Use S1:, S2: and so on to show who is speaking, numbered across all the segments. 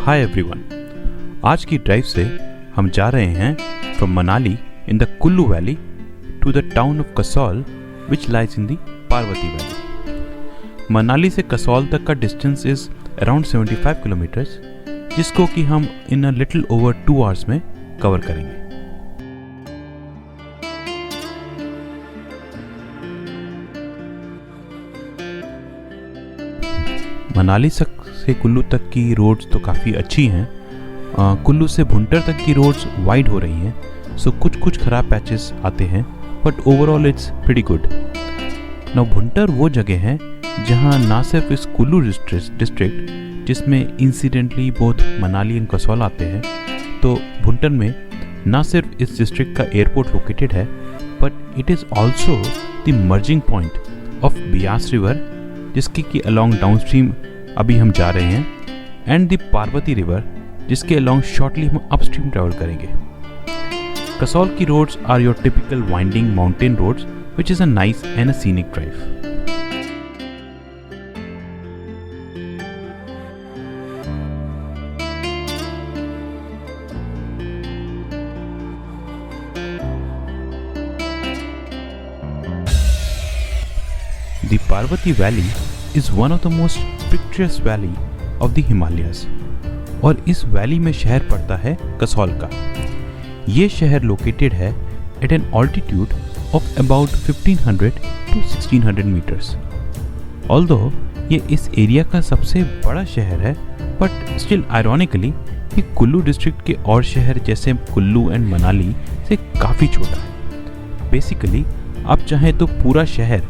S1: Hi everyone, आज की drive से हम जा रहे हैं from Manali in the Kullu valley to the town of Kasol which lies in the Parvati valley. Manali से कसौल तक का डिस्टेंस इज अराउंड 75 किलोमीटर्स, जिसको कि हम इन अ लिटिल ओवर 2 आवर्स में कवर करेंगे। मनाली से कुल्लू तक की रोड्स तो काफ़ी अच्छी हैं। कुल्लू से भुंटर तक की रोड्स वाइड हो रही हैं, सो कुछ ख़राब पैचेस आते हैं, but overall it's pretty good. Now Bhuntar वो जगह है जहां ना सिर्फ इस कुल्लू डिस्ट्रिक्ट जिसमें incidentally both Manali and Kasol आते हैं, तो भुंटर में ना सिर्फ इस डिस्ट्रिक्ट का एयरपोर्ट लोकेटेड है, but it is also the merging point of Beas river, जिसके कि अलोंग डाउनस्ट्रीम अभी हम जा रहे हैं, एंड द पार्वती रिवर जिसके अलोंग शॉर्टली हम अपस्ट्रीम ट्रैवल करेंगे। कसौल की roads are your typical winding mountain roads which is a nice and a scenic drive. The Parvati Valley is one of the most picturesque valley of the Himalayas, और इस valley में शहर पड़ता है कसौल का। ये शहर लोकेटेड है at an altitude of about 1500 to 1600 meters. Although ये इस एरिया का सबसे बड़ा शहर है, but still ironically ये कुल्लू डिस्ट्रिक्ट के और शहर जैसे कुल्लू एंड मनाली से काफ़ी छोटा है। बेसिकली आप चाहें तो पूरा शहर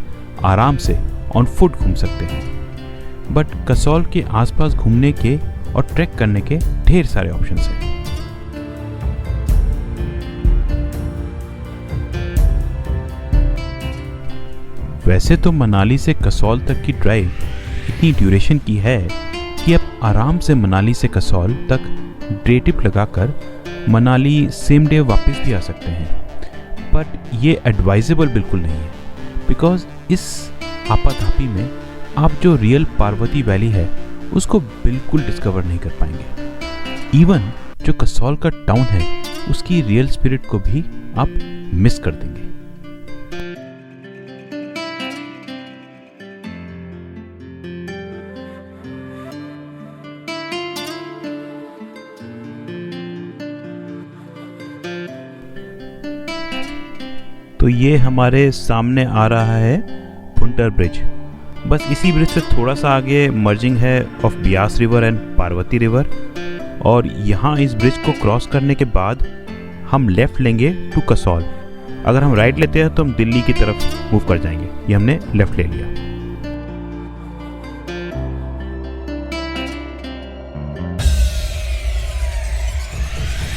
S1: आराम से ऑन फुट घूम सकते हैं, बट कसौल के आसपास घूमने के और ट्रैक करने के ढेर सारे ऑप्शंस हैं। वैसे तो मनाली से कसौल तक की ड्राइव इतनी ड्यूरेशन की है कि आप आराम से मनाली से कसौल तक डे ट्रिप लगाकर मनाली सेम डे वापस भी आ सकते हैं, बट ये एडवाइजेबल बिल्कुल नहीं है, बिकॉज इस आपाधापी में आप जो रियल पार्वती वैली है उसको बिल्कुल डिस्कवर नहीं कर पाएंगे। इवन जो कसौल का टाउन है उसकी रियल स्पिरिट को भी आप मिस कर देंगे। तो ये हमारे सामने आ रहा है भुंटर ब्रिज। बस इसी ब्रिज से थोड़ा सा आगे मर्जिंग है of Beas river and Parvati river, और यहाँ इस ब्रिज को क्रॉस करने के बाद हम लेफ़्ट लेंगे टू कसौल। अगर हम राइट लेते हैं तो हम दिल्ली की तरफ मूव कर जाएंगे। ये हमने लेफ़्ट ले लिया।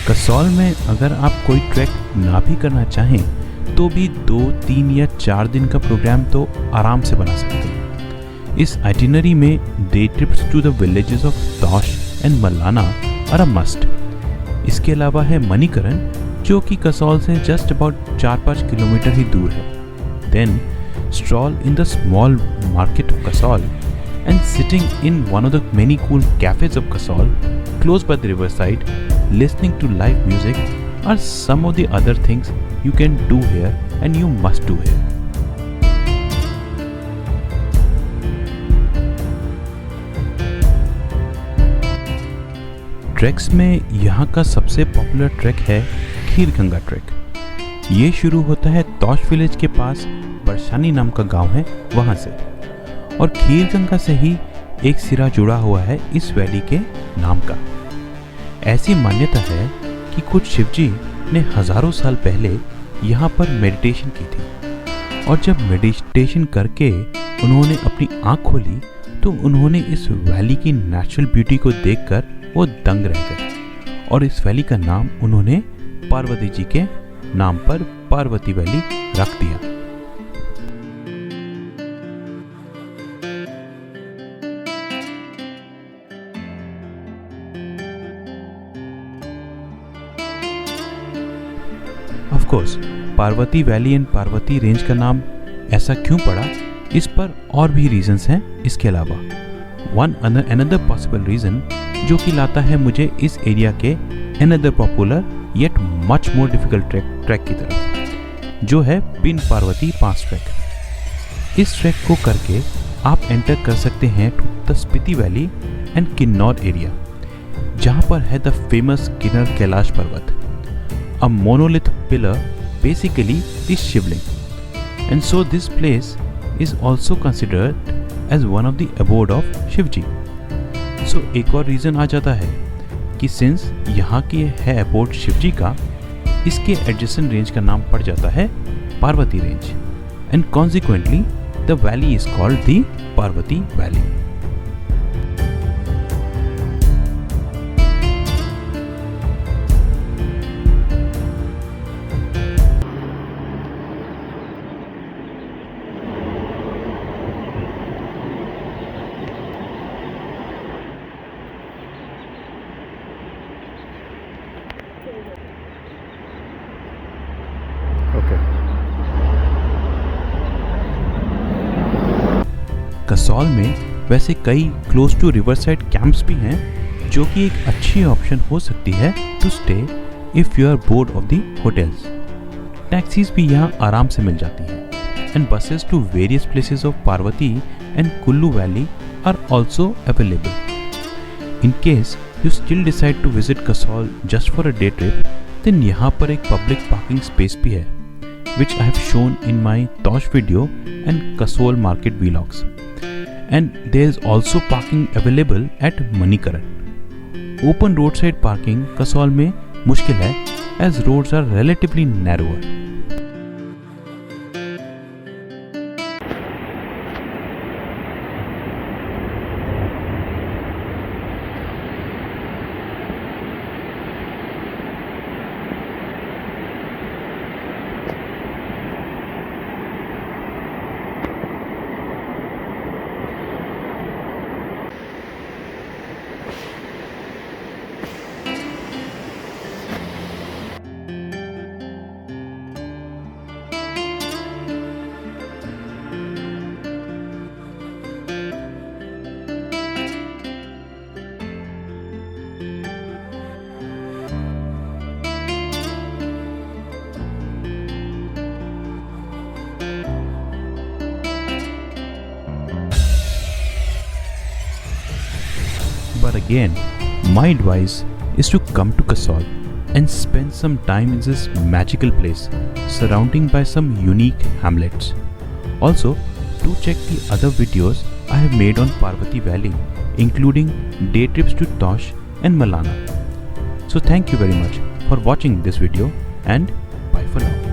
S1: कसौल में अगर आप कोई ट्रैक ना भी करना चाहें तो भी 2, 3 या 4 दिन का प्रोग्राम तो आराम से बना सकते हैं। इस आइटिनरी में day trips to the villages of Tosh and Malana are a must. इसके अलावा है मणिकरण, जो कि कसौल से जस्ट अबाउट 4-5 किलोमीटर ही दूर है। Then stroll in the small market of Kasol and sitting in one of the many cool cafes of Kasol close by the river side, listening to live music are some of the other things you can do here and you must do here. Tracks में यहाँ का सबसे popular track है खीर Ganga track. ये शुरू होता है तोश village के पास, बरसानी नाम का गांव है वहाँ से, और खीर गंगा से ही एक सिरा जुड़ा हुआ है इस वैली के नाम का। ऐसी मान्यता है कि खुद शिवजी ने हजारों साल पहले यहाँ पर मेडिटेशन की थी, और जब मेडिटेशन करके उन्होंने अपनी आँख खोली तो उन्होंने इस वैली की नेचुरल ब्यूटी को देखकर वो दंग रह गए, और इस वैली का नाम उन्होंने पार्वती जी के नाम पर पार्वती वैली रख दिया। Of course Parvati valley and Parvati range का नाम ऐसा क्यों पड़ा, इस पर और भी रीजंस हैं इसके अलावा। One another possible reason जो कि लाता है मुझे इस एरिया के another popular yet much more difficult track की तरफ, जो है पिन पार्वती पास ट्रैक। इस ट्रैक को करके आप एंटर कर सकते हैं to the Spiti valley and Kinnaur area, जहाँ पर है द फेमस किन्नर कैलाश पर्वत, a monolith pillar basically the Shivling. And so this place is also considered as one of the abode of Shivji. So एक और रीज़न आ जाता है कि सिंस यहाँ की है abode शिवजी का, इसके एडजेसेंट रेंज का नाम पड़ जाता है Parvati range, and consequently the valley is called the Parvati valley. Kasol में वैसे कई close to river side camps भी हैं, जो कि एक अच्छी ऑप्शन हो सकती है to stay if you are bored of the hotels. Taxis भी यहाँ आराम से मिल जाती हैं, and buses to various places of Parvati and Kullu valley are also available. In case you still decide to visit Kasol just for a day trip, then यहाँ पर एक पब्लिक पार्किंग स्पेस भी है, which I have shown in my Tosh video and Kasol market vlogs. And there is also parking available at Manikaran. Open roadside parking Kasol में मुश्किल है, as roads are relatively narrower. But again, my advice is to come to Kasol and spend some time in this magical place, surrounded by some unique hamlets. Also, do check the other videos I have made on Parvati Valley, including day trips to Tosh and Malana. So thank you very much for watching this video, and bye for now.